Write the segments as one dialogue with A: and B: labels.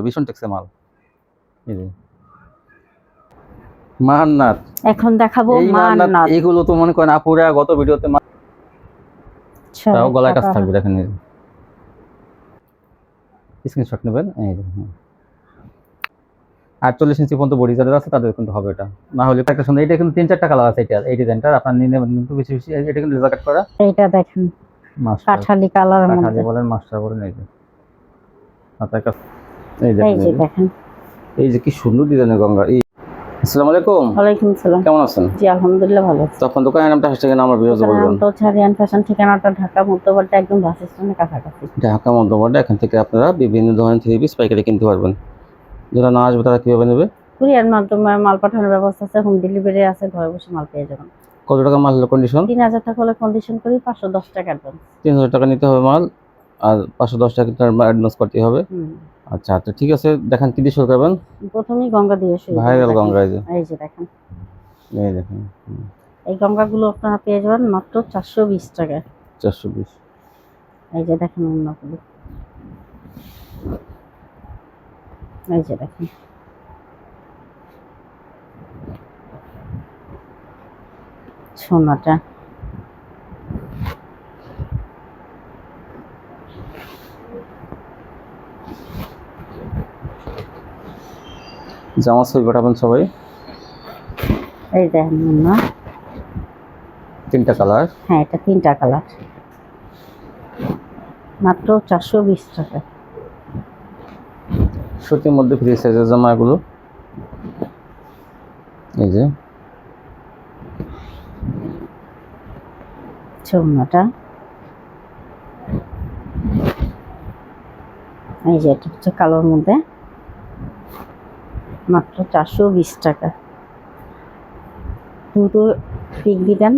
A: ভীষণ টেকসই মাল। এই যে মান্নাত,
B: এখন দেখাবো
A: এই মান্নাত।
B: মান্নাত।
A: এগুলো তো মনে করেন আপুরা গত ভিডিওতে তাও গলায় কাজ থাকবে, দেখেন স্ক্রিনশট নেবেন। এই যে 48 ইঞ্চি পর্যন্ত বডি যাদের আছে তাদের কিন্তু হবে এটা, না হলে একটা সুন্দর। এটা কিন্তু 3-4টা কালার আছে এটা, এই ডিজাইনটা আপনার নিয়ে নেবেন কিন্তু বেশি বেশি। এটা কিন্তু লেজার কাট করা,
B: এটা দেখেন কাঠালি কালারের মধ্যে,
A: কাঠালি বলেন মাস্টার বলেন। এই যে মাথার কাছে, এই
B: যে দেখেন
A: এই যে কি সুন্দর ডিজাইনের গঙ্গা। এই আসসালামু আলাইকুম।
B: ওয়ালাইকুম আসসালাম।
A: কেমন আছেন?
B: জি আলহামদুলিল্লাহ ভালো আছি।
A: তো আপনার দোকানের নামটা হ্যাশট্যাগে নাম আর ভিডিওতে বলবেন।
B: তো ছাড়িয়ান ফ্যাশন, ঠিকানাটা ঢাকা মধ্যবাড্ডা, একদম বাস স্ট্যান্ডের কাছাকাছি।
A: ঢাকা মধ্যবাড্ডা। এখান থেকে আপনারা বিভিন্ন ধরনের থ্রি পিস পাইকারি কিনতে পারবেন। যারা না আসবে তারা কিভাবে নেবে?
B: কুরিয়ার মাধ্যমে মাল পাঠানোর ব্যবস্থা আছে, হোম ডেলিভারি আছে, ঘরে বসে মাল পেয়ে যাবেন।
A: কত টাকা মাল হলো কন্ডিশন?
B: 3000 টাকা হলে কন্ডিশন করি, 510 টাকা অ্যাডভান্স।
A: 3000 টাকা নিতে হবে মাল, আর 510 টাকা অ্যাডভান্স করতে হবে। আচ্ছা আচ্ছা ঠিক আছে। দেখেন কি দিয়ে শুরু করবেন?
B: প্রথমেই গঙ্গা দিয়ে শুরু।
A: ভাইরাল গঙ্গা।
B: এই যে দেখেন,
A: এই দেখেন
B: এই গঙ্গাগুলো আপনারা পেয়ে যাবেন মাত্র 420 টাকায়।
A: 420।
B: এই যে দেখেন অন্যগুলো, এই যে দেখেন সোনাটা।
A: জামা ছবি পাঠাবেন সবাই।
B: এই দেখেন না,
A: 3টা কালার।
B: হ্যাঁ এটা 3টা কালার, মাত্র 420 টাকা।
A: সুতির মধ্যে ফ্রি সাইজের জামা এগুলো। এই যে
B: সোনাটা, এই যে এটা হচ্ছে কালোর মধ্যে, মাত্র 420 টাকা। কিন্তু পিক দিবেন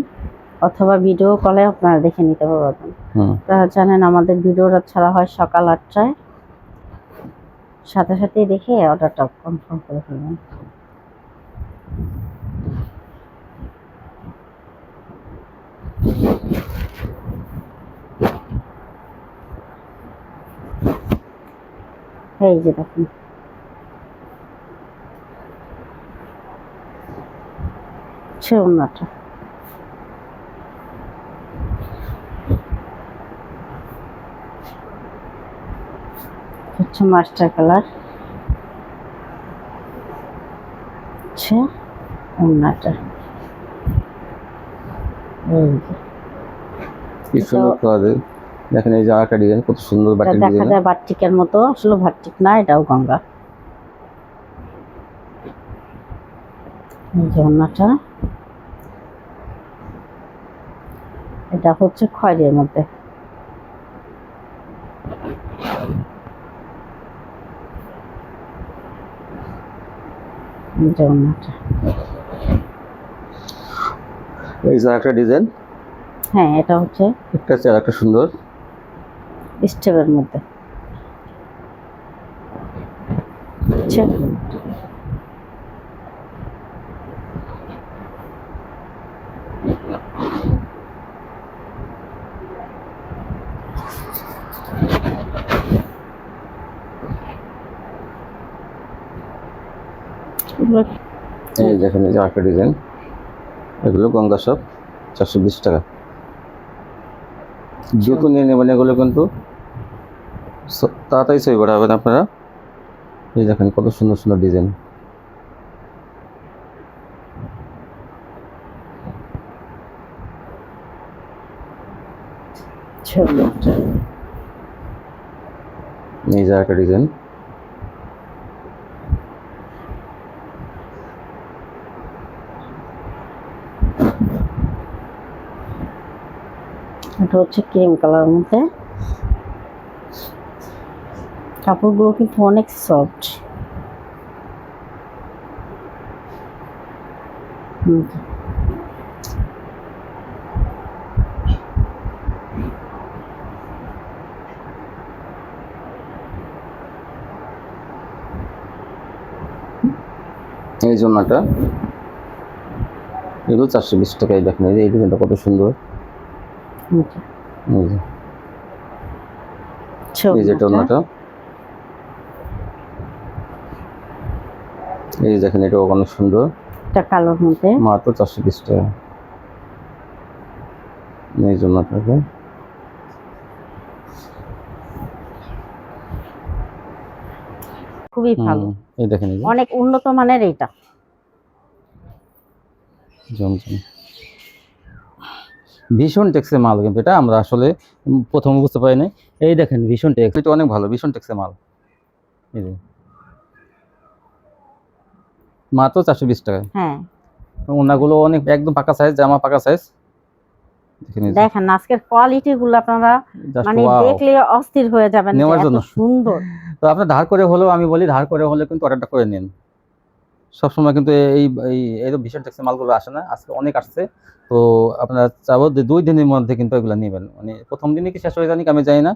B: অথবা ভিডিও কলে আপনারা দেখে নিতে পারবেন। আপনারা জানেন আমাদের ভিডিওটা ছাড়া হয় সকাল 8টায়, সাথে সাথেই দেখে অর্ডারটা কনফার্ম করে ফেলবেন। এই যে দেখুন সোনাটা, হচ্ছে মাস্টার কালার, হচ্ছে ওড়নাটা।
A: কি সুন্দর কালার। দেখেন এই যে আরেকটা ডিজাইন, কত সুন্দর বাটিক ডিজাইন।
B: দেখা যায় বাটিকের মতো, আসলে বাটিক না, এটাও গঙ্গা। এই যে ওড়নাটা, এটা হচ্ছে খয়েরির মধ্যে। এই যে ওড়নাটা,
A: এই যে আরেকটা ডিজাইন।
B: হ্যাঁ এটা হচ্ছে
A: একটা আছে আরেকটা সুন্দর
B: স্টেপের মধ্যে। আচ্ছা
A: এই দেখেন এই যে আরেকটা ডিজাইন। এগুলো গঙ্গা সব 420 টাকা। দ্রুত নিয়ে নেবেন এগুলো, কিন্তু তাড়াতাড়ি ছবি পাঠাবেন আপনারা। এই দেখেন কত সুন্দর সুন্দর ডিজাইন। এই যে আরেকটা ডিজাইন।
B: এটা হচ্ছে ক্রিম কালারের মধ্যে, কাপড়গুলো কিন্তু অনেক সফট।
A: এই জন্যটা এগুলো 420 টাকায়। দেখেন এই ডিজাইনটা কত সুন্দর। এই যে ওড়নাটা, এই দেখেন এটা অনেক সুন্দর,
B: এটা কালোর মধ্যে
A: মাত্র 420 টাকা। এই জন্য আপনাকে
B: খুবই ভালো,
A: এই দেখেন এই যে
B: অনেক উন্নত মানের এটা।
A: জমজম ভীষণ টেক্সের মাল, কিন্তু এটা আমরা আসলে প্রথমে বুঝতে পারি নাই। এই দেখেন ভীষণ টেক্স, এটা অনেক ভালো, ভীষণ টেক্সের মাল। এই যে মাত্র 420 টাকায়।
B: হ্যাঁ
A: ওনাগুলো অনেক একদম পাকা সাইজ, জামা পাকা সাইজ।
B: দেখেন আজকের কোয়ালিটি গুলো আপনারা মানে দেখলে অস্থির হয়ে যাবেন,
A: নেওয়ার
B: এত
A: জন্য
B: সুন্দর।
A: তো আপনার ধার করে হলেও, আমি বলি ধার করে হলে কিন্তু অর্ডারটা করে নিন সবসময়, কিন্তু এই এই এই ভীষণ টেক্সের মালগুলো আসে না, আজকে অনেক আসছে। তো আপনারা চাবো যে 2 দিনের মধ্যে কিন্তু এগুলো নেবেন, মানে প্রথম দিনই কি শেষ হয়ে জানি আমি জানি না,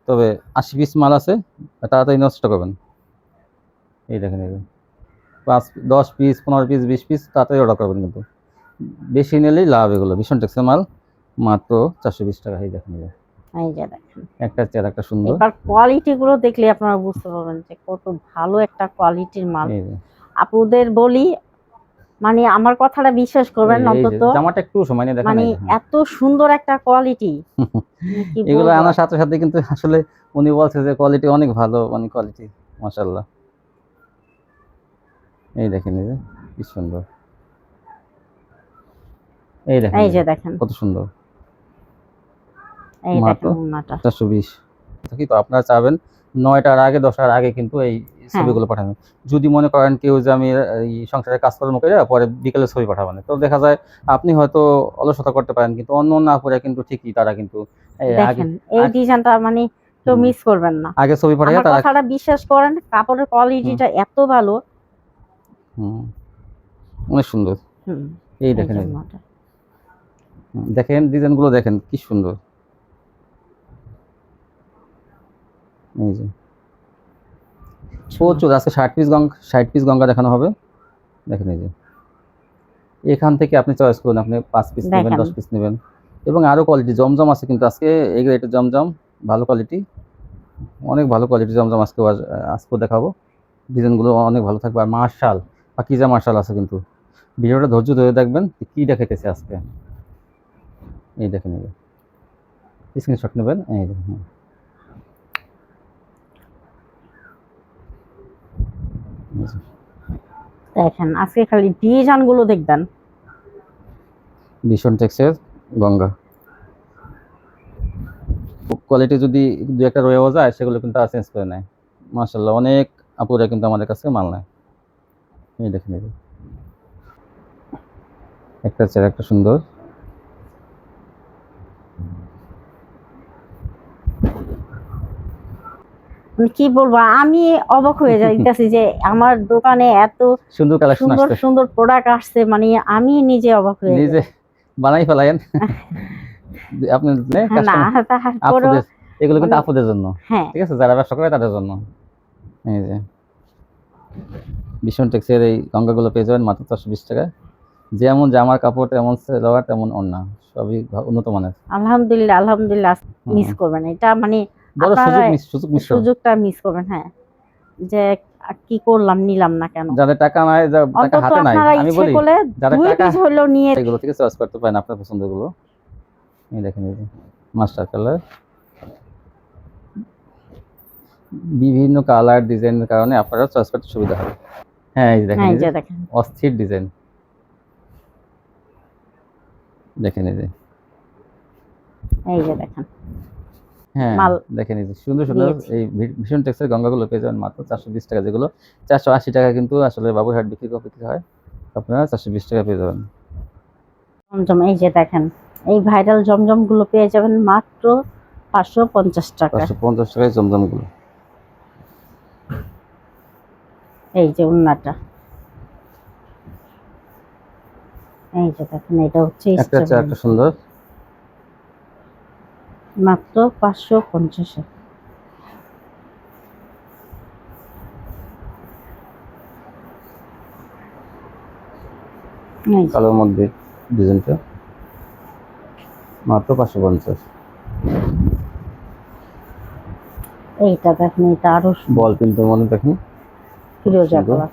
A: তবে 80 পিস মাল আছে, তাড়াতাড়ি নষ্ট করবেন। এই দেখেন এই 10 পিস 15 পিস 20 পিস তাড়াতাড়ি অর্ডার করবেন, কিন্তু বেশি নিলেই লাভ। এগুলো ভীষণ টেক্সের মাল, মাত্র 420 টাকা। এই দেখেন
B: এই যে দেখেন
A: একটা চেয়ার একটা সুন্দর।
B: এবার কোয়ালিটি গুলো দেখলে আপনারা বুঝতে পারবেন যে কত ভালো একটা কোয়ালিটির মাল। আপুদের বলি মানে আমার কথাটা বিশ্বাস করবেন, অন্তত
A: জামাটা একটু সময় নিয়ে দেখেন,
B: মানে এত সুন্দর একটা কোয়ালিটি।
A: এগুলো আনার সাথে সাথে কিন্তু আসলে উনি বলছে যে কোয়ালিটি অনেক ভালো, মানে কোয়ালিটি মাশাআল্লাহ। এই দেখেন এই যে কি সুন্দর, এই দেখেন
B: এই যে দেখেন
A: কত সুন্দর,
B: এই দেখেন ওন্নাটা
A: 420। কি তো আপনারা চাবেন 9টার আগে 10টার আগে কিন্তু এই ছবিগুলো পাঠাবেন। যদি মনে করেন কেউ যে আমি এই সংসারে কাজকর্ম করে পরে বিকেলে ছবি পাঠাবেন, তো দেখা যায় আপনি হয়তো অলসতা করতে পারেন, কিন্তু অন্য না করে কিন্তু ঠিকই তারা কিন্তু
B: দেখেন এই ডিজাইনটা মানে কেউ মিস করবেন না।
A: আগে ছবি পাঠিয়ে
B: আমার কথাটা বিশ্বাস করেন, কাপড়ের কোয়ালিটিটা এত ভালো,
A: অনেক সুন্দর। এই দেখেন দেখেন ডিজাইনগুলো দেখেন কি সুন্দর। এই যে প্রচুর, আজকে 60 পিস গঙ্গা দেখানো হবে। দেখেন এই যে এখান থেকে আপনি চয়েস করুন, আপনি 5 পিস নেবেন 10 পিস নেবেন, এবং আরো কোয়ালিটি জমজম আছে কিন্তু আজকে এই গ্রেড জমজম ভালো কোয়ালিটি, অনেক ভালো কোয়ালিটি জমজম আজকে দেখাবো। ডিজাইনগুলো অনেক ভালো থাকবে। আর মার্শাল পাকিজা মার্শাল আছে, কিন্তু ভিডিওটা ধৈর্য ধরে দেখবেন কি দেখাইতেছে আজকে। এই দেখেন এই স্ক্রিনশট নেবেন। এই দেখেন
B: দেখেন আজকে খালি ডিজাইন গুলো দেখবেন,
A: ভীষণ টেক্সের গঙ্গা। কোয়ালিটি যদি দু একটা রয়েও যায় সেগুলো কিন্তু আর চেঞ্জ করে নেয়। মাশাআল্লাহ অনেক আপুরা কিন্তু আমাদের কাছে মাল নেয়। এই দেখেন একটা চেয়ার একটা সুন্দর।
B: কি বলবো, আমি অবাক হয়ে যাইতেছি যে আমার দোকানে এত
A: সুন্দর কালেকশন
B: সুন্দর
A: আসছে,
B: সুন্দর প্রোডাক্ট আসছে, মানে আমি নিজে অবাক হয়ে যাই।
A: নিজে বানাই ফেলায়েন আপনি
B: না তারপরে
A: এগুলো কিন্তু আপুদের জন্য, ঠিক আছে, যারা ব্যবসা করে তাদের জন্য। এই যে ভীষণ টেক্সের এই গঙ্গাগুলো পেয়ে যাবেন মাত্র 420 টাকা। যেমন জামার কাপড় তেমন সেলোয়ার তেমন ওড়না, সবই উন্নত মানের।
B: আলহামদুলিল্লাহ আলহামদুলিল্লাহ, মিস করবেন এটা, মানে
A: বড়
B: সুযোগটা মিস করবেন। হ্যাঁ, যে কি করলাম নিলাম না কেন,
A: যাদের টাকা নাই, টাকা হাতে নাই, আমি বলি যাদের টাকা
B: হলো নিয়ে
A: এগুলো থেকে চয়েস করতে পারেন আপনার পছন্দগুলো। এই দেখেন এই যে মাস্টার কালার, বিভিন্ন কালার ডিজাইনের কারণে আপনারা চয়েস করতে সুবিধা হবে। হ্যাঁ এই দেখেন অস্থির ডিজাইন, দেখেন এই যে দেখেন। হ্যাঁ দেখেন এই যে সুন্দর সুন্দর এই ভীষণ টেক্সের গঙ্গাগুলো পেয়ে যাবেন মাত্র 420 টাকা, যেগুলো 480 টাকা কিন্তু আসলে বাবুরহাট বিক্রি হয়, আপনারা 420 টাকা পেয়ে যাবেন।
B: জমজম এই যে দেখেন এই ভাইরাল জমজম গুলো পেয়ে যাবেন মাত্র 550 টাকা।
A: 550 টাকায় জমজম গুলো।
B: এই যে ওন্নাটা, এই যে দেখেন এটা হচ্ছে
A: একটা সুন্দর,
B: মাত্র 550।
A: কালোর মধ্যে ডিজাইনটা মাত্র 550।
B: এইটা দেখেন, এটা আরো
A: বল প্রিন্টের মধ্যে দেখেন
B: ফিরোজা কালার।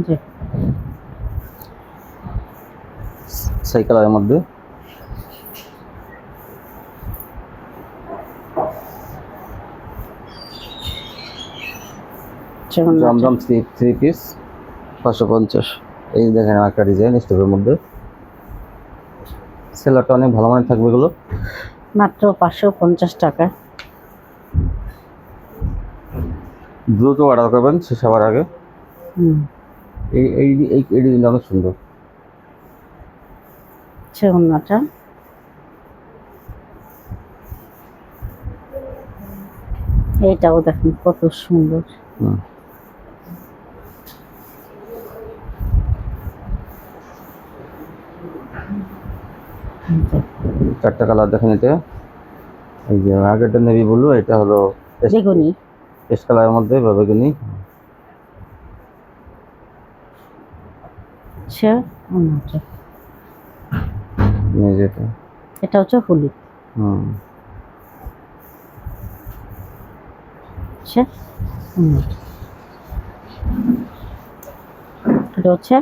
B: জি
A: সেই কালারের মধ্যে জমজম থ্রি পিস 550। এই দেখেন একটা ডিজাইন স্টোভের মধ্যে, সেলারটা অনেক ভালো মানের থাকবে এগুলো।
B: মাত্র 550 টাকা।
A: দ্রুত অর্ডার করবেন শেষ হওয়ার আগে। এই এই এই এই ডিজাইনটা অনেক সুন্দর।
B: ওড়নাটা এইটাও দেখেন কত সুন্দর।
A: চারটা কালার দেখেন, এটা এই যে আগেরটা নেভি ব্লু, এটা হলো
B: বেগুনি,
A: পেস্ট কালারের মধ্যে বা বেগুনি।
B: ওড়নাটা
A: যেটা
B: এটা হচ্ছে হলুদ। এটা হচ্ছে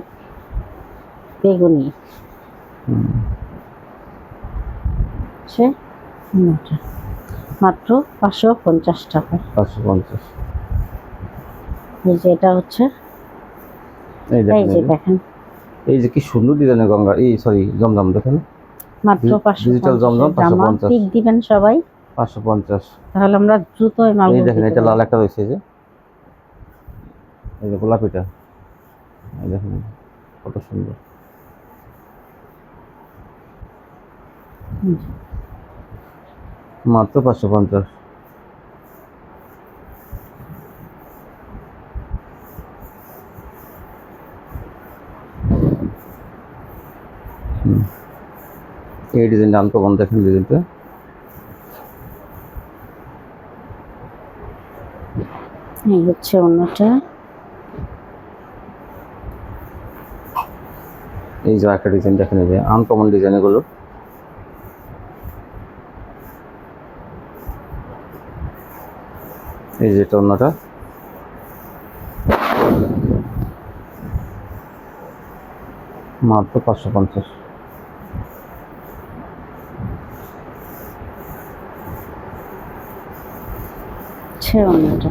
B: বেগুনি। মাত্র 550 টাকা।
A: 550।
B: এই যে এটা হচ্ছে, এই যে দেখেন,
A: এই যে কি সুন্দর ডিজাইনের গঙ্গা, এই সরি জমজম দেখেন,
B: মাত্র 550।
A: ডিজিটাল জমজম 550।
B: পিক দিবেন সবাই
A: 550।
B: তাহলে আমরা দ্রুত এই মাল।
A: এই দেখেন, এটা লাল একটা রয়েছে, যে এই যে গোলাপিটা, এই দেখেন কত সুন্দর। মাত্র 550। এই ডিজাইনটা আনকমন দেখেন, ডিজাইনটা
B: এই হচ্ছে অন্যটা।
A: এই যে একটা ডিজাইন দেখেন, এই যে আনকমন ডিজাইন এগুলো। এই যে এটা অন্যটা, মাত্র 550।
B: অন্যটা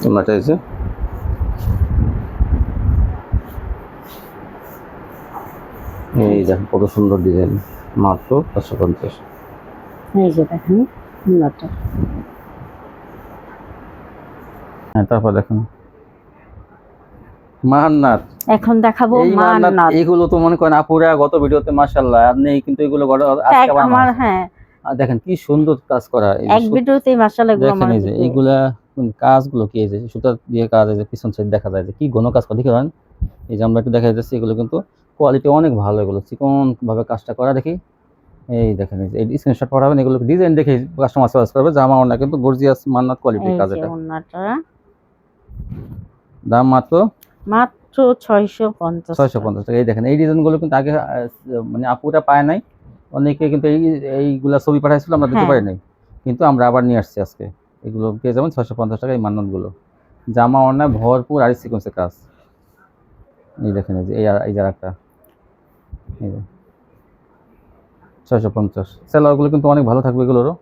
A: অন্যটা এই যে এই দেখেন কত সুন্দর ডিজাইন, মাত্র 550।
B: এই যে দেখেন অন্যটা।
A: হ্যাঁ, তারপর দেখেন মান্নাত।
B: এখন দেখাবো
A: মান্নাত। এগুলো তো মনে করেন আপুরা গত ভিডিওতে মাশাআল্লাহ, আপনি কিন্তু এগুলো আজকে
B: আমার
A: দেখেন কি সুন্দর কাজ করা,
B: এক ভিডিওতেই মাশাআল্লাহ।
A: দেখেন এই যে এইগুলা কাজগুলো কি, এই যে সুতা দিয়ে কাজ, এই যে পিছন সাইড দেখা যায় যে কি ঘন কাজ করা, দেখেন এই যে আমরা একটু দেখা যাচ্ছে, এগুলো কিন্তু কোয়ালিটি অনেক ভালো, এগুলো চিকন ভাবে কাজটা করা। দেখি এই দেখেন, এই স্ক্রিনশট পাঠাবেন, এগুলো ডিজাইন দেখে কাস্টমার চয়েস করবে। জামা ওড়না কিন্তু গর্জিয়াস মান্নাত কোয়ালিটির কাজ। এটা দাম মাত্র 650 টাকা। এই দেখেন এই ডিজাইনগুলো কিন্তু আগে মানে আপুরা পায় নাই, অনেকে কিন্তু এইগুলা ছবি পাঠাইছিল, আমরা দিতে পারি নাই, কিন্তু আমরা আবার নিয়ে আসছি আজকে। এগুলো পেয়ে যাবেন 650 টাকা। এই মান্নাতগুলো জামা ওড়না ভরপুর আর সিকোয়েন্সের কাজ। এই দেখেন এই যে এই যার একটা, এই যে 650। সেলোয়ারগুলো কিন্তু অনেক ভালো থাকবে এগুলোরও।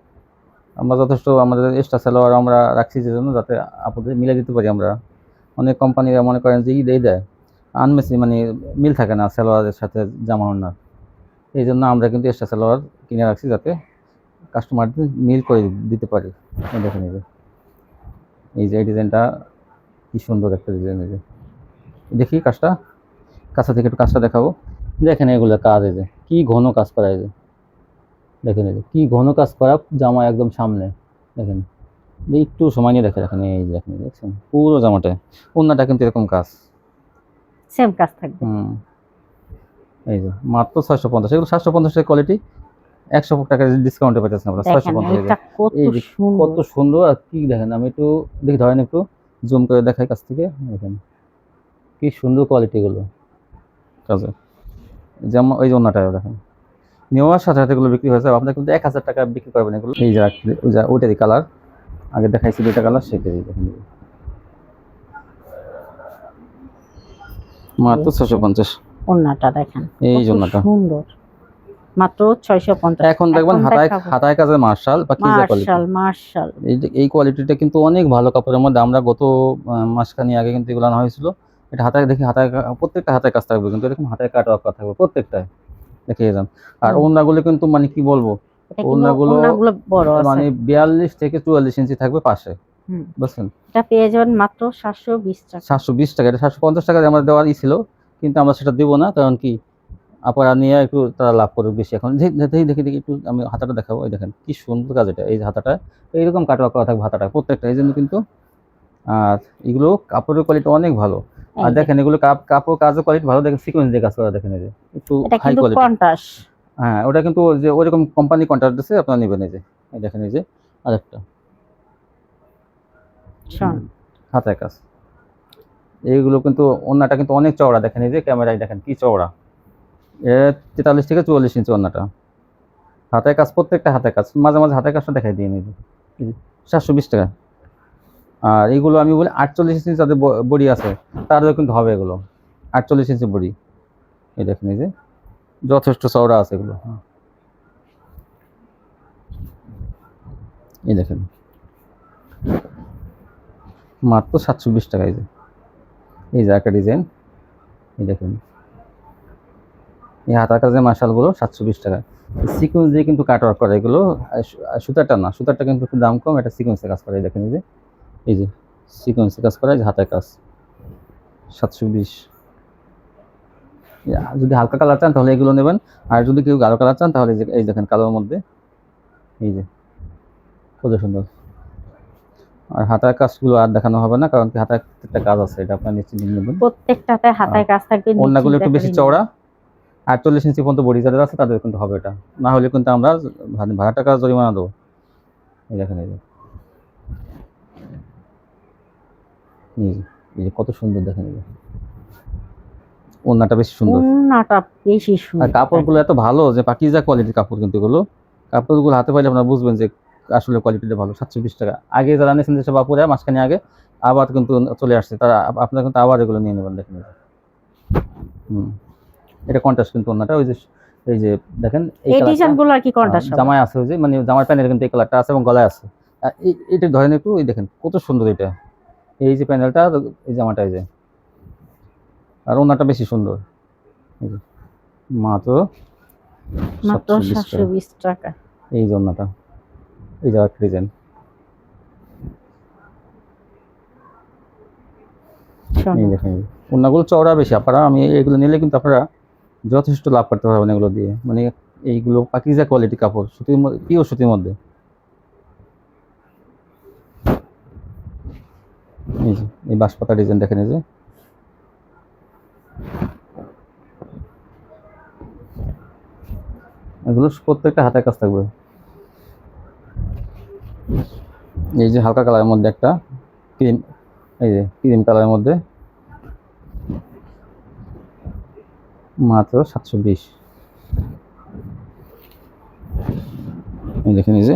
A: আমরা যথেষ্ট আমাদের এক্সট্রা সেলোয়ার আমরা রাখছি, যে জন্য যাতে আপনাদের মিলে দিতে পারি আমরা। অনেক কোম্পানিরা মনে করেন যে দেয় আনমেসি, মানে মিল থাকে না সেলোয়ারের সাথে জামা ওড়নার। এই জন্য আমরা কিন্তু এক্সট্রা সেলোয়ার কিনে রাখছি, যাতে কাস্টমারদের মিল করে দিতে পারি। দেখেন এই যে এই ডিজাইনটা কি সুন্দর একটা ডিজাইন। এই যে দেখি কাজটা, কাছে থেকে একটু কাজটা দেখাবো। দেখেন এগুলো কাজ, এই যে কি ঘন কাজ করা, এই যে দেখেন এই যে কি ঘন কাজ করা, জামা একদম সামনে। দেখেন একটু সময় নিয়ে দেখেন, এই যে দেখেন, দেখছেন পুরো জামাটা। ওড়নাটা কিন্তু এরকম কাজ,
B: সেম কাজ থাকবে।
A: এই যে মাত্র 650। এগুলো 750 টাকা কোয়ালিটি, 100 টাকা ডিসকাউন্টে পাচ্ছেন আপনারা 650 টাকা। কত সুন্দর। আর কি দেখেন, আমি একটু দেখি, ধরেন একটু জুম করে দেখাই কাছ থেকে, দেখেন কি সুন্দর কোয়ালিটি গুলো। কাজে, যেমন ওই যে অন্যটা দেখেন নেওয়ার সাথে সাথে এগুলো বিক্রি হয়েছে, আপনার কিন্তু 1000 টাকা বিক্রি করবেন এগুলো। এই যে ওই যে ওইটারই কালার, আগে দেখাইছি দুইটা কালার, সেটাই দেখেন মাত্র 650।
B: ওন্নাটা দেখেন
A: এই
B: কত
A: জন্যটা
B: সুন্দর, মাত্র 650।
A: এখন দেখবেন হাতায় কাজের মার্শাল বা কি যে কোয়ালিটি,
B: মার্শাল
A: এই কোয়ালিটিটা কিন্তু অনেক ভালো কাপড়ের মধ্যে। আমরা গত মাসখানি আগে কিন্তু এগুলো আনা হয়েছিল। এটা হাতায় দেখি, প্রত্যেকটা হাতায় কাজ থাকবে, কিন্তু এরকম হাতায় কাট ওয়ার্ক থাকবে প্রত্যেকটায়, দেখিয়ে যান। আর ওড়নাগুলো কিন্তু মানে কি বলবো, ওড়নাগুলো
B: বড় আছে,
A: মানে 42 থেকে 44 ইঞ্চি থাকবে পাশে, বুঝছেন।
B: এটা পেয়ে যাবেন মাত্র 720 টাকা।
A: 720 টাকা, এটা 750 টাকা আমরা দেওয়ার ছিল, কিন্তু আমরা সেটা দেবো না, কারণ কি আপনারা নিয়ে একটু তারা লাভ করবে বেশি। এখন দেখি দেখি দেখি একটু আমি হাতাটা দেখাবো, এই দেখেন কি সুন্দর কাজ এটা, এই যে হাতাটা এইরকম কাটওয়ার্ক করা থাকবে হাতাটা প্রত্যেকটা, এই জন্য কিন্তু। আর এগুলো কাপড়ের কোয়ালিটি অনেক ভালো। আর দেখেন এগুলো কাপড় কাজের কোয়ালিটি ভালো, দেখেন সিকোয়েন্স দিয়ে কাজ করা, দেখেন এই যে একটু হাই কোয়ালিটি
B: কন্ট্রাস্ট।
A: হ্যাঁ, ওটা কিন্তু যে ওইরকম কোম্পানি কন্ট্রাক্ট দিচ্ছে, আপনারা নেবেন। এই যে দেখেন, এই যে আরেকটা হাতায় কাজ, এইগুলো কিন্তু ওন্নাটা কিন্তু অনেক চওড়া, দেখেন এই যে ক্যামেরায় দেখেন কি চওড়া, 43 থেকে 44 ইঞ্চি ওন্নাটা, হাতায় কাজ, প্রত্যেকটা হাতায় কাজ, মাঝে মাঝে হাতায় কাজটা দেখাই দিয়ে নিয়ে 720 টাকা। আর এইগুলো আমি বলি 48 ইঞ্চি যাদের বডি আছে তাদেরও কিন্তু হবে এগুলো, 48 ইঞ্চি বডি, এই দেখেন এই যে যথেষ্ট চওড়া আছে এগুলো। এই দেখেন মাত্র 720 টাকা। এই যে একটা ডিজাইন, এই দেখেন এই হাতার কাজের মার্শালগুলো 720 টাকা। সিকোয়েন্স দিয়ে কিন্তু কাট ওয়ার্ক করা এগুলো, সুতারটা না, সুতারটা কিন্তু একটু দাম কম, এটা সিকোয়েন্সে কাজ করে, দেখেন এই যে সিকোয়েন্সে কাজ করা, এই যে হাতের কাজ 720। যদি হালকা কালার চান তাহলে এগুলো নেবেন, আর যদি কেউ গাঢ় কালার চান তাহলে এই দেখেন কালোর মধ্যে, এই যে কত সুন্দর। আর হাতার কাজগুলো আর দেখানো হবে না, কারণ কি হাতার একটা কাজ আছে, এটা আপনার নিচে নেবেন,
B: প্রত্যেকটাতে হাতায় কাজ থাকবে।
A: ওন্নাগুলো একটু বেশি চওড়া, 48 ইঞ্চি পর্যন্ত বডি যাদের আছে তাদের কিন্তু হবে এটা, না হলে কিন্তু আমরা ভাড়া টাকা জরিমানা দেবো। এই দেখেন এই যে কত সুন্দর, দেখেন এই যে ওন্নাটা বেশি সুন্দর, আর কাপড়গুলো এত ভালো যে পাকিজা কোয়ালিটির কাপড়, কিন্তু এগুলো কাপড়গুলো হাতে পাইলে আপনারা বুঝবেন যে আসলে কোয়ালিটিটা ভালো। 720 টাকা। আগে যারা নিয়েছেন যেসব আপুরা মাঝখানে আগে আবার কিন্তু চলে আসছে, তারা আপনারা কিন্তু আবার এগুলো নিয়ে নেবেন, দেখেন এটা কন্ট্রাস্ট কিন্তু ওন্নাটা, ওই যে এই যে দেখেন এই ডিজাইনগুলো আর কি কন্ট্রাস্ট জামায় আছে, ওই যে মানে জামার প্যানেল কিন্তু এই কালারটা আছে এবং গলায় আছে। এটা ধরেন একটু, এই দেখেন কত সুন্দর এটা, এই যে প্যানেলটা, এই জামাটা, এই যে আর ওন্নাটা বেশি সুন্দর। মাত্র
B: 720 টাকা।
A: এই যে ওন্নাটা, এই যে একটা ডিজাইন, এই দেখেন ওন্নাগুলো চওড়া বেশি, আপনারা আমি এগুলো নিলে কিন্তু আপনারা যথেষ্ট লাভ করতে পারবেন এগুলো দিয়ে, মানে এইগুলো পাকিজা কোয়ালিটি কাপড়, সুতির মধ্যে, পিওর সুতির মধ্যে। এই যে এই বাঁশপাতা ডিজাইন দেখেন, এই যে এগুলো প্রত্যেকটা হাতের কাজ থাকবে। এই যে হালকা কালারের মধ্যে একটা ক্রিম, এই যে ক্রিম কালারের মধ্যে, মাত্র 720। এই দেখেন এই যে,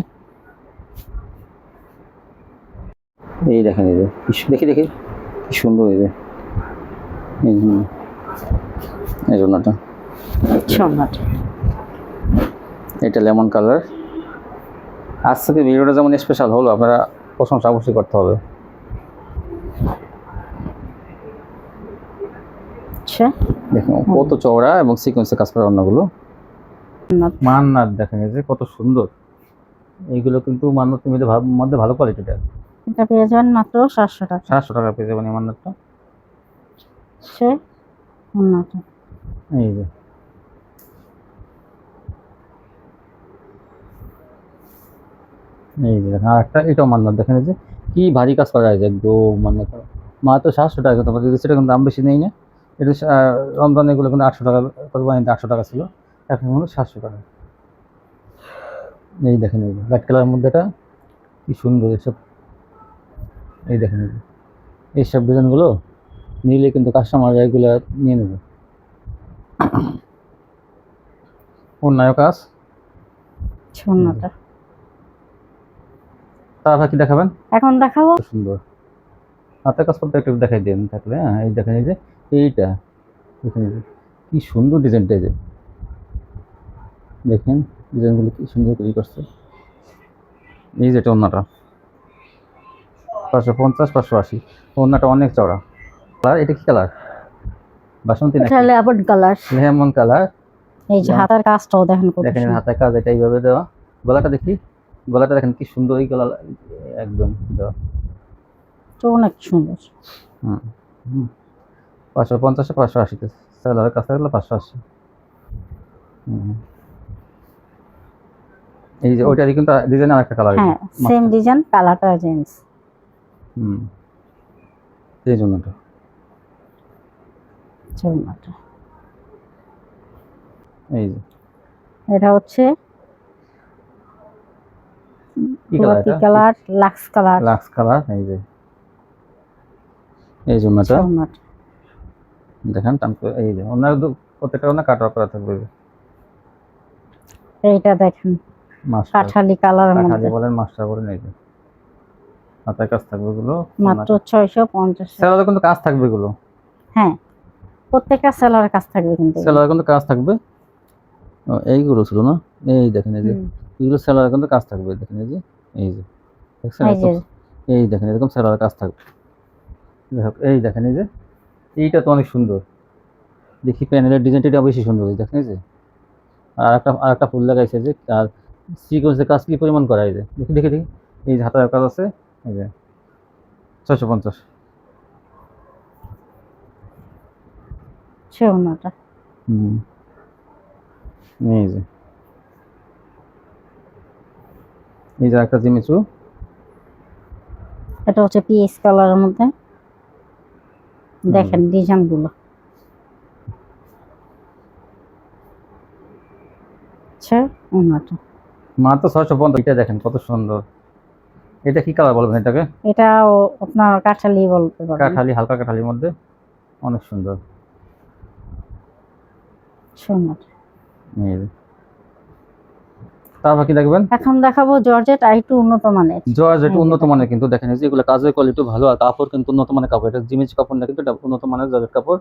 A: এই দেখেন এই যে দেখি দেখি কি সুন্দর, এই যে এই জন্যটা, এটা লেমন কালার। আজ থেকে ভিডিওটা যেমন স্পেশাল হলো, আপনারা প্রশংসা অবশ্যই করতে হবে। দেখুন কত চওড়া এবং সিকোয়েন্সে কাজ করা ওন্নাগুলো। মান্নাত দেখেন এই যে কত সুন্দর, এইগুলো কিন্তু মান্নাতের মধ্যে ভালো কোয়ালিটিটা।
B: এটা পেয়ে যাবেন মাত্র 700 টাকা।
A: 700 টাকা পেয়ে যাবেন এই মান্নাতটা। এই যে এই যে আর একটা, এটাও মান্নাত, দেখেন এই যে কি ভারী কাজ করা যায়, একদম মান্নাত। মাত্র 700 টাকা, তোমাদের সেটা কিন্তু দাম বেশি নেই না। এটা রমজান এগুলো কিন্তু 800 টাকা, 800 টাকা ছিল, এখন হলো 700 টাকা। এই দেখেন এই হোয়াইট কালারের মধ্যে এটা কি সুন্দর, এসব এই দেখেন এইসব ডিজাইনগুলো নিলে কিন্তু কাস্টমার এগুলো নিয়ে নেবে। অন্যায় কাজ।
B: ওড়নাটা
A: তারপর কি দেখাবেন?
B: এখন দেখাবো।
A: সুন্দর হাতের কাজ করতে একটু দেখাই দেন থাকলে। হ্যাঁ, এই দেখেন, এই যে এইটা দেখেন, এই যে কি সুন্দর ডিজাইনটা, এই যে দেখেন ডিজাইনগুলো কি সুন্দর তৈরি করছে। এই যে এটা ওড়নাটা 550 580, ওড়নাটা অনেক চওড়া। কালার এটা কি কালার? বাসন্তী নাকি
B: এটা লেমন কালার।
A: Lemon colour.
B: এই যে হাতের কাজটাও দেখেন কত
A: দেখেন
B: সুন্দর।
A: হাতের কাজ এটা এইভাবে দেওয়া। গলাটা দেখি, গলাটা দেখেন কি সুন্দর, এই গলা একদম দেওয়া।
B: তো অনেক সুন্দর।
A: হুম হুম 550 580 সেলারের কাছে হলো 580। এই যে ওইটারই কিন্তু ডিজাইন আর একটা কালার।
B: হ্যাঁ, সেম ডিজাইন, কালারটা চেঞ্জ।
A: হুম এই জন্যটা।
B: ওড়নাটা
A: এই যে
B: এটা হচ্ছে
A: কি কালার
B: গোলাপি
A: এটা?
B: Colour, Lux colour.
A: Lux colour. এই যে এই জন্যটা
B: ওড়নাটা
A: দেখেন টান করে, এই যে ওনার প্রত্যেকটা ওনা কাটা করা থাকবে।
B: এইটা দেখেন
A: মাস্টার
B: কাঠালি কালারের
A: কাঠালি
B: মধ্যে,
A: বলেন, মাস্টার বলেন। এই যে হাতের কাজ থাকবে এগুলো
B: মাত্র 650।
A: সেলারে কিন্তু কাজ থাকবে এগুলো।
B: হ্যাঁ, প্রত্যেকটা সেলারের কাজ থাকবে কিন্তু এগুলো।
A: সেলারে কিন্তু কাজ থাকবে। এইগুলো ছিল না, এই দেখেন, এই যে
B: হুম,
A: এগুলো সেলারে কিন্তু কাজ থাকবে। দেখেন এই যে, এই যে দেখছেন
B: এই যে
A: এই দেখেন এরকম সেলারে কাজ থাকবে। দেখো এই দেখেন, এই যে এইটা তো অনেক সুন্দর। দেখি প্যানেলের ডিজাইনটা বেশি সুন্দর। এই দেখেন, এই যে আর একটা ফুল লাগাইছে যে, আর সিকোয়েন্সের কাজ কি পরিমাণ করা। এই যে দেখি দেখি দেখি, এই যে হাতার কাজ আছে। এই যে 650।
B: ওড়নাটা
A: হুম এই যে এই যে একটা জিমিচু।
B: এটা হচ্ছে পিএস কালারের মধ্যে, দেখেন ডিজাইন গুলো। ওড়নাটা
A: মাত্র 650। এটা দেখেন কত সুন্দর। এটা কি কালার বলবেন এটাকে?
B: এটা আপনার কাঠালি বলতে পারেন।
A: কাঠালি, হালকা কাঠালির মধ্যে অনেক সুন্দর।
B: ওড়নাটা
A: এই যে তারপর কি দেখবেন?
B: এখন দেখাবো জর্জেট আর একটু উন্নত মানের।
A: জর্জেট
B: এই যে
A: উন্নত
B: দেখেন।
A: মানের, কিন্তু দেখেন এই যে এগুলো কাজের কোয়ালিটি ভালো, আর কাপড় কিন্তু উন্নত মানের কাপড়। এটা জিমিচ কাপড় না, কিন্তু এটা উন্নত মানের জর্জেট কাপড়।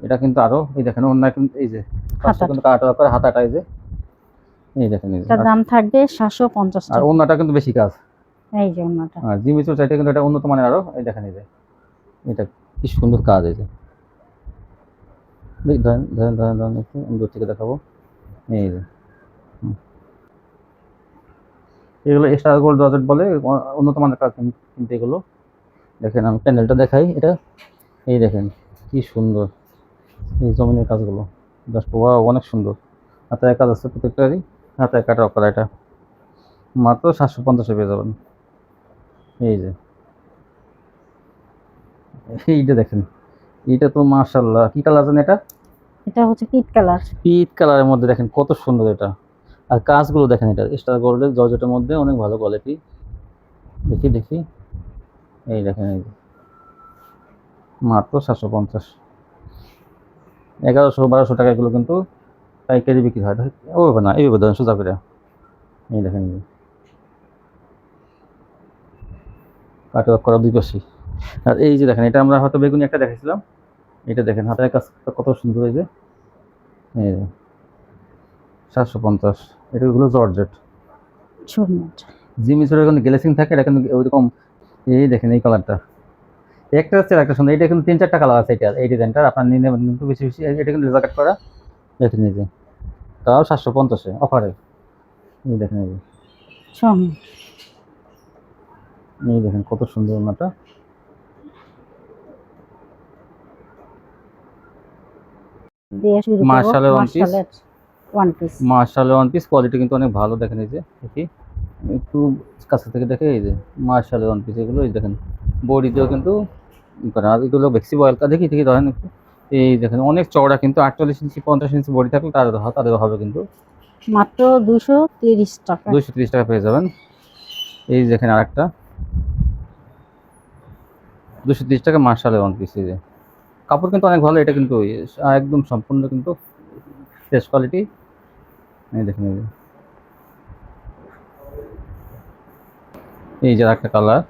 A: এটা কিন্তু আরো, এই দেখেন অন্য কিন্তু, এই যে পাশে
B: হাতাটা,
A: কিন্তু কাটা করে হাতাটা, এই যে এই দেখেন, এই যে
B: এটার দাম থাকবে 750
A: আর
B: টাকা।
A: অন্যটা কিন্তু বেশি কাজ।
B: এই যে ওড়নাটা
A: আর জিমিচুর চাইতে কিন্তু এটা উন্নত মানের আরো। এই দেখেন, এই যে এটা কি সুন্দর কাজ। এই যে ধরেন ধরেন ধরেন ধরেন একটু আমি দূর থেকে দেখাবো। এই যে এগুলো স্টার গোল্ড জর্জেট বলে, উন্নত মানের কাজ কিন্তু এগুলো। দেখেন আমি প্যানেলটা দেখাই। এটা এই দেখেন কি সুন্দর, এই জমিনের কাজগুলো জাস্ট ওয়াও, অনেক সুন্দর। হাতের কাজ আছে প্রত্যেকটারই, হাতের কাটা করা। এটা মাত্র 750 পেয়ে যাবেন। এই যে এইটা দেখেন, এইটা তো মাশাআল্লাহ। কি কালার জানেন এটা?
B: এটা হচ্ছে পিট কালার।
A: পিট কালারের মধ্যে দেখেন কত সুন্দর এটা। আর কাজগুলো দেখেন, এটা স্টার গোল্ডের জর্জেটের মধ্যে অনেক ভালো কোয়ালিটি। দেখি দেখি, এই দেখেন, এই যে মাত্র 750। 1100 1200 টাকা এগুলো কিন্তু পাইকারি বিক্রি হয়। ও না, এইভাবে ধরেন সোজা করে। এই দেখেন, এই যে কাট করা দুই পাশে। আর এই যে দেখেন, এটা আমরা হয়তো বেগুনি একটা দেখেছিলাম। এটা দেখেন হাতের কাজটা কত সুন্দর। এই যে এই যে 750। এটা হলো জর্জেট।
B: ওড়নাটা
A: জিমিচুরের কিন্তু গ্লেসিং থাকে, এটা কিন্তু ওইরকম। এই দেখেন এই কালারটা একটা হচ্ছে একটা সুন্দর। এটা কিন্তু 3 4টা কালার আছে। এটা এই ডিজাইনটা আপনার নিয়ে নেবেন কিন্তু বেশি বেশি। এটা কিন্তু লেজার কাট করা। দেখেন এই যে তাও 750 অফারে। এই দেখেন, এই যে
B: ওড়না
A: এই দেখেন কত সুন্দর ওনাটা।
B: দিয়ে শুরু করব।
A: মার্শালের ওয়ান পিস।
B: মার্শালের ওয়ান পিস।
A: মার্শালের ওয়ান পিস কোয়ালিটি কিন্তু অনেক ভালো। দেখেন এই যে দেখি একটু কাছে থেকে দেখে, এই যে মার্শালের ওয়ান পিস এগুলো। এই দেখেন বডিতেও কিন্তু আর এগুলো বেক্সি বয়েলটা দেখি দেখি ধরেন একটু। এই দেখেন অনেক চওড়া, কিন্তু 48 ইঞ্চি 50 ইঞ্চি বডি থাকলে তাদের হবে কিন্তু
B: মাত্র 230 টাকা।
A: 230 টাকা পেয়ে যাবেন। এই দেখেন আরেকটা 230 টাকা মার্শালের ওয়ান পিস। এই যে কাপড় কিন্তু অনেক ভালো। এটা কিন্তু একদম সম্পূর্ণ কিন্তু ফ্রেশ কোয়ালিটি। এই দেখুন এই যে একটা কালার,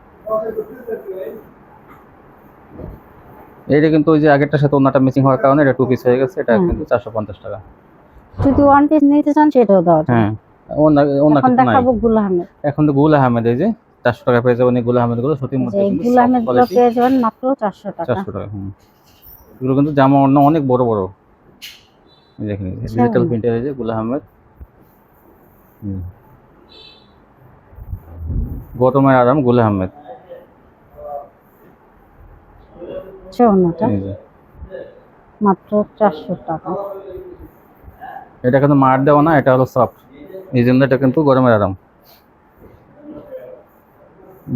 A: এইটা কিন্তু ওই যে আগেরটার সাথে অন্যটা মিসিং হওয়ার কারণে এটা 2 পিস হয়ে গেছে। এটা কিন্তু 450 টাকা।
B: যদি ওয়ান পিস নিতে চান সেটাও দেওয়া যাবে।
A: হ্যাঁ, অন্য
B: এখন
A: কিছু নাই।
B: দেখাবো গুল আহমেদ।
A: এখন তো গুল আহমেদ, এই যে 400 টাকা পেয়ে যাবেন এই গুল আহমেদ গুলো। সুতির মধ্যে
B: এই
A: কিন্তু
B: গুল আহমেদ গুলো পেয়ে যাবেন মাত্র 400 টাকা।
A: 400 টাকা। এগুলো কিন্তু জামা অন্য অনেক বড় বড়। এই দেখেন ডিজিটাল প্রিন্টের এই যে গুল আহমেদ। গরমের আরাম গুল আহমেদ।
B: ওনাটা মাত্র 400 টাকা।
A: এটা কিন্তু মার দেওয়া না, এটা হলো সফট, এই জন্য এটা কিন্তু গরমের আরাম।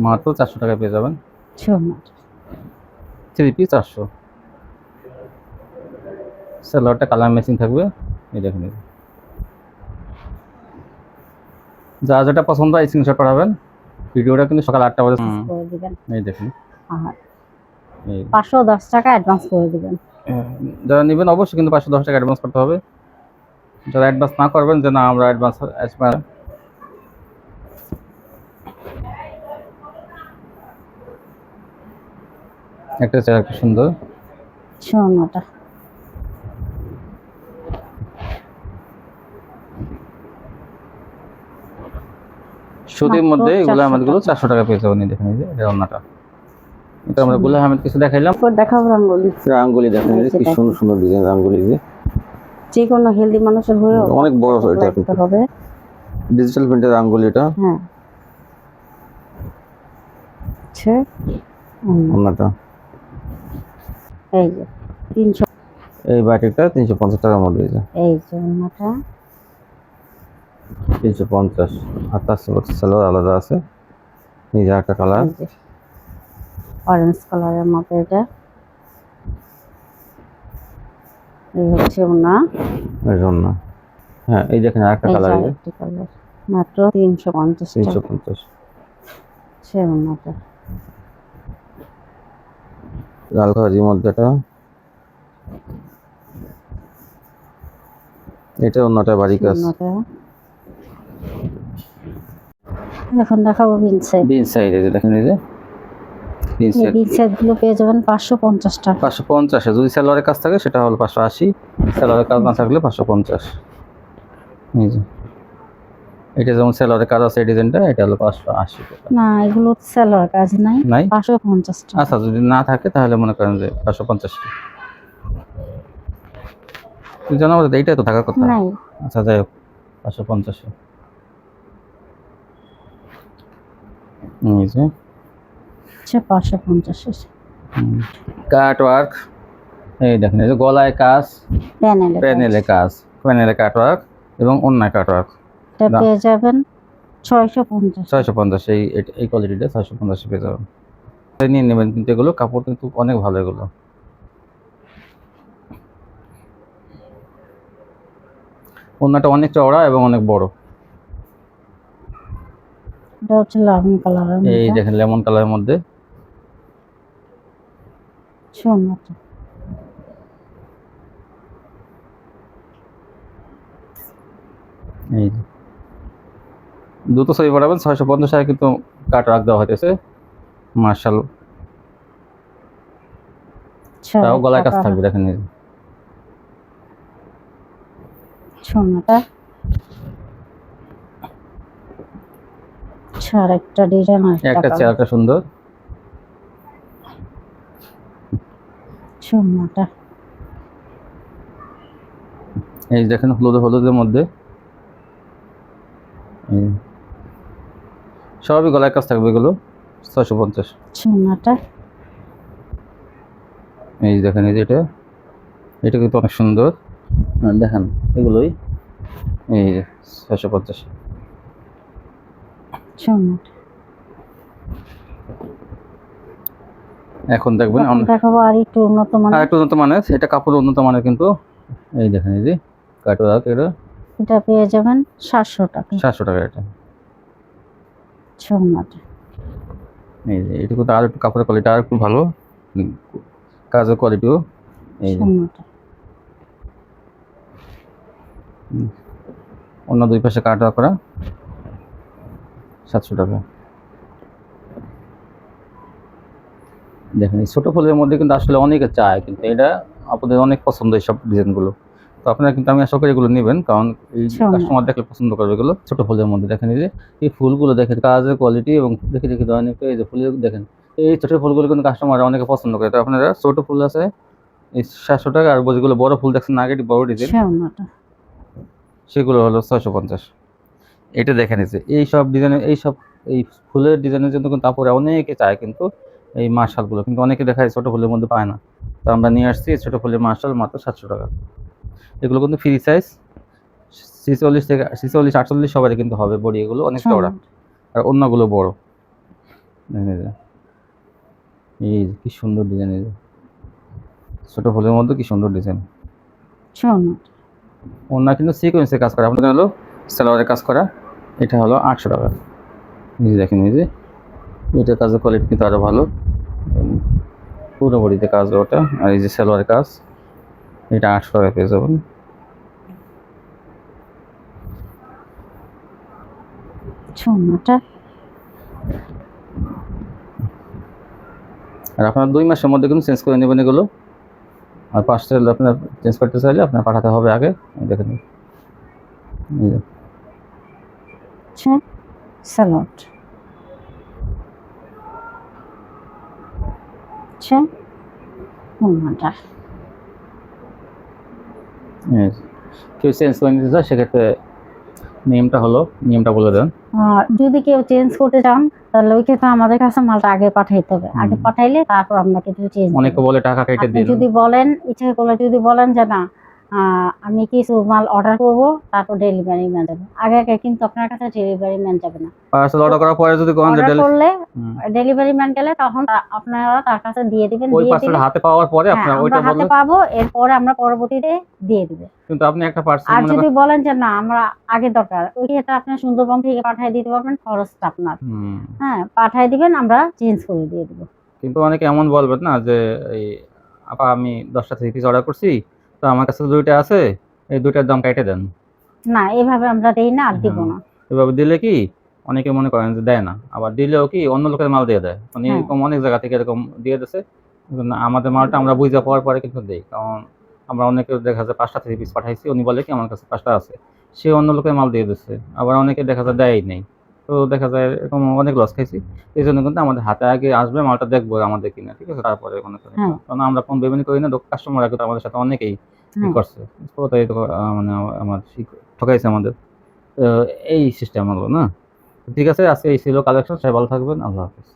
A: মাত্র 400 টাকা পেয়ে যাবেন। 3 পিস 400। সালোয়ারটা কালার ম্যাচিং থাকবে। এই দেখুন, যা যেটা পছন্দ হয় স্ক্রিনশট পাঠাবেন। ভিডিওটা কিন্তু সকাল 8টা বাজে
B: করে দিবেন।
A: এই দেখুন,
B: আর 510 টাকা অ্যাডভান্স করে দিবেন।
A: যারা নেবেন অবশ্যই কিন্তু 510 টাকা অ্যাডভান্স করতে হবে। যারা অ্যাডভান্স না করবেন যে না আমরা অ্যাডভান্স একটা চেয়ার একটা সুন্দর
B: ওনাটা
A: সুতির মধ্যে গুল আহমেদ গুলো 400 টাকা পেয়ে যাবেন। দেখেন এই যে এটা ওন্নাটা। এটা আমরা গুল আহমেদ কিছু দেখাইলাম।
B: দেখাবো রাঙ্গুলি।
A: রাঙ্গুলি দেখেন এই কি সুন্দর সুন্দর ডিজাইন রাঙ্গুলি।
B: যে কোনো হেলদি মানুষের হয়ে
A: অনেক বড় এটা
B: কিন্তু হবে।
A: ডিজিটাল প্রিন্টের রাঙ্গুলি এটা।
B: হ্যাঁ, আচ্ছা
A: ওন্নাটা
B: এই যে 300।
A: এই বাটিকটা 350 টাকার মধ্যে।
B: এই যে ওন্নাটা
A: 350। আর তার সালোয়ার আলাদা আছে। এই যে একটা কালার
B: অরেঞ্জ কালারের মতো। এটা এই হচ্ছে ওনা।
A: এই জন্য হ্যাঁ, এই দেখেন আরেকটা কালার এই যে
B: কালার মাত্র 350 টাকা।
A: 350
B: সে ওনাটা
A: লাল কালারের মধ্যে এটা অন্যটা বাড়ি কাজ।
B: এখন দেখাবো বিনসাইড।
A: বিনসাইড এই যে দেখেন এই যে
B: বিনসাইড গুলো পেয়ে যাবেন 550 টাকা।
A: 550। যদি সালোয়ারের কাজ থাকে সেটা হলো 580। সালোয়ারের কাজ না থাকলে 550। এই যে এটা যেমন সালোয়ারের কাজ আছে এই ডিজাইনটা, এটা হলো 580 টাকা।
B: না, এগুলো সালোয়ার কাজ নাই, 550 টাকা।
A: আচ্ছা, যদি না থাকে তাহলে মনে করেন যে 550 টাকা। তুই জানো এইটাই তো থাকার কথা।
B: নাই।
A: আচ্ছা যাই হোক 550। এই যে
B: 550
A: কাট ওয়ার্ক। এই দেখেন এই যে গলায় কাজ, প্যানেলে কাজ, প্যানেলে কাট ওয়ার্ক এবং অন্যায় কাট ওয়ার্ক।
B: এটা পেয়ে যাবেন 650।
A: 650 এই কোয়ালিটিটা 650 পেয়ে যাবেন। নিয়ে নেবেন কিন্তু এগুলো কাপড় কিন্তু অনেক ভালো। এগুলো ওন্নাটা অনেক চওড়া এবং অনেক বড়।
B: এটা হচ্ছে লেমন কালারের মধ্যে।
A: এই দেখেন লেমন কালারের মধ্যে।
B: সোনাটা
A: এই দুটো ছবি পাঠাবেন। 650 টাকা কিন্তু কাট রাখ দেওয়া হইতেছে। মার্শাল তাও গলায় কাজ থাকবে। দেখেন এই
B: সোনাটা ছাড় একটা ডিজাইন
A: একটা চেয়ারটা সুন্দর।
B: সোনাটা
A: এই দেখেন হলুদের মধ্যে সবই গলায় কাজ থাকবে। এগুলো 650।
B: সোনাটা
A: এই দেখেন এই যে এটা কিন্তু অনেক সুন্দর। দেখেন এগুলোই এই যে 650।
B: সোনাটা
A: এখন দেখবেন
B: দেখাবো আর একটু উন্নত মানের।
A: আর একটু উন্নত মানের। এটা কাপড় উন্নত মানের কিন্তু। এই দেখেন এই যে কাটওয়ার্ক।
B: এটা পেয়ে যাবেন 700 টাকা।
A: 700 টাকা এটা।
B: সোনাটা
A: এই যে এটা কিন্তু আর একটু কাপড়ের কোয়ালিটি আর একটু ভালো, কাজের কোয়ালিটিও। এই যে
B: সোনাটা
A: অন্য দুই পাশে কাটা করা 700 টাকা। দেখেন এই ছোট ফুলের মধ্যে কিন্তু আসলে অনেকে চায়, কিন্তু এটা আপনাদের অনেক পছন্দ এইসব ডিজাইনগুলো। তো আপনারা কিন্তু, আমি আশা করি এগুলো নেবেন, কারণ এই কাস্টমার দেখলে পছন্দ করবে এগুলো। ছোট ফুলের মধ্যে দেখেন এই যে এই ফুলগুলো দেখেন কাজের কোয়ালিটি, এবং দেখে দেখে অনেক এই যে ফুলের দেখেন এই ছোট ফুলগুলো কিন্তু কাস্টমার অনেকে পছন্দ করে। তো আপনারা ছোট ফুল আছে এই 700 টাকা, আর যেগুলো বড় ফুল দেখছেন আগে বড় ডিজাইন সেগুলো হলো 650। এটা দেখেন এইসব ডিজাইনের এই ফুলের ডিজাইনের জন্য কিন্তু তারপরে অনেকে চায়, কিন্তু এই মার্শালগুলো কিন্তু অনেকে দেখায় ছোট ফুলের মধ্যে পায় না। তো আমরা নিয়ে আসছি ছোট ফুলের মার্শাল মাত্র 700 টাকা। এগুলো কিন্তু ফ্রি সাইজ 46 থেকে 46 48 সবারই কিন্তু হবে বডি, এগুলো অনেক চওড়া আর অন্যগুলো বড়। এই কি সুন্দর ডিজাইন, এই ছোট ফুলের মধ্যে কি সুন্দর ডিজাইন। অন্য কিন্তু সিকোয়েন্সে কাজ করা, আপনাদের হলো সালোয়ারের কাজ করা। এটা হলো 800 টাকা। এই দেখেন এই যে এটা কাজের কোয়ালিটি কিন্তু আরো ভালো, পুরো বডিতে কাজ ওটা। আর এই যে সালোয়ারের কাজ, এটা 800 টাকা পেয়ে যাবেন। আর আপনার 2 মাসের মধ্যে কিন্তু চেঞ্জ করে নেবেন এগুলো। আর পাঁচটা আপনার চেঞ্জ করতে চাইলে আপনার পাঠাতে হবে আগে। দেখেন
B: স্যালাড
A: কেউ চেঞ্জ করে নিতে চায় সেক্ষেত্রে নিয়মটা বলে দেন।
B: যদি কেউ চেঞ্জ করতে চান তাহলে ওই ক্ষেত্রে আমাদের কাছে মালটা আগে পাঠাইতে হবে। আগে পাঠাইলে তারপর আপনাকে চেঞ্জ।
A: অনেকে বলে টাকা কেটে দিন।
B: যদি বলেন ইচ্ছা করলে যদি বলেন যে না আমি কিছু মাল অর্ডার করব, তারপর ডেলিভারি ম্যান যাবে। আগে আগে কিন্তু আপনার কাছে ডেলিভারি ম্যান যাবে না।
A: পার্সেল অর্ডার করার পরে যদি কোন
B: ডেলিভারি ম্যান গেলে তখন আপনারা তার কাছে দিয়ে দিবেন।
A: ওই পার্সেল হাতে পাওয়ার পরে আপনারা ওইটা বলবেন,
B: হাতে পাবো, এরপরে আমরা পরবর্তীতে দিয়ে দিব।
A: কিন্তু আপনি একটা পার্সেল
B: আর যদি বলেন যে না আমরা আগে দরকার, ওই ক্ষেত্রে আপনি সুন্দরবন থেকে পাঠিয়ে দিতে পারবেন, খরচটা আপনার। হ্যাঁ, পাঠিয়ে দিবেন, আমরা চেঞ্জ করে দিয়ে দিব।
A: কিন্তু অনেকে এমন বলবেন না যে এই আপা আমি 10টা 3 পিস অর্ডার করছি, তো আমার কাছে দুইটা আছে, এই দুইটার দাম কেটে দেন।
B: না, এভাবে আমরা দেই না, আর দিব না।
A: এভাবে দিলে কি অনেকে মনে করেন যে দেয় না, আবার দিলেও কি অন্য লোকের মাল দিয়ে দেয়। মানে এরকম অনেক জায়গা থেকে এরকম দিয়ে দিচ্ছে। আমাদের মালটা আমরা বুঝে পাওয়ার পরে কিন্তু দেই, কারণ আমরা অনেকে দেখা যায় 5টা 3 পিস পাঠাইছি, উনি বলে কি আমার কাছে 5টা আছে, সে অন্য লোকের মাল দিয়ে দিচ্ছে। আবার অনেকে দেখা যায় দেয়ই নেই, তো দেখা যায় এরকম অনেক লস খাইছি। এই জন্য কিন্তু আমাদের হাতে আগে আসবে, মালটা দেখবো আমাদের কিনা, ঠিক আছে, তারপরে মনে করেন। কারণ আমরা কোন পেমেন্ট করি না, কাস্টমার আগে আমাদের সাথে অনেকেই করছে, মানে আমার ঠকাইছে আমাদের। এই সিস্টেম হলো না। ঠিক আছে, আজকে এই ছিল কালেকশন। সবাই ভালো থাকবেন, আল্লাহ হাফেজ।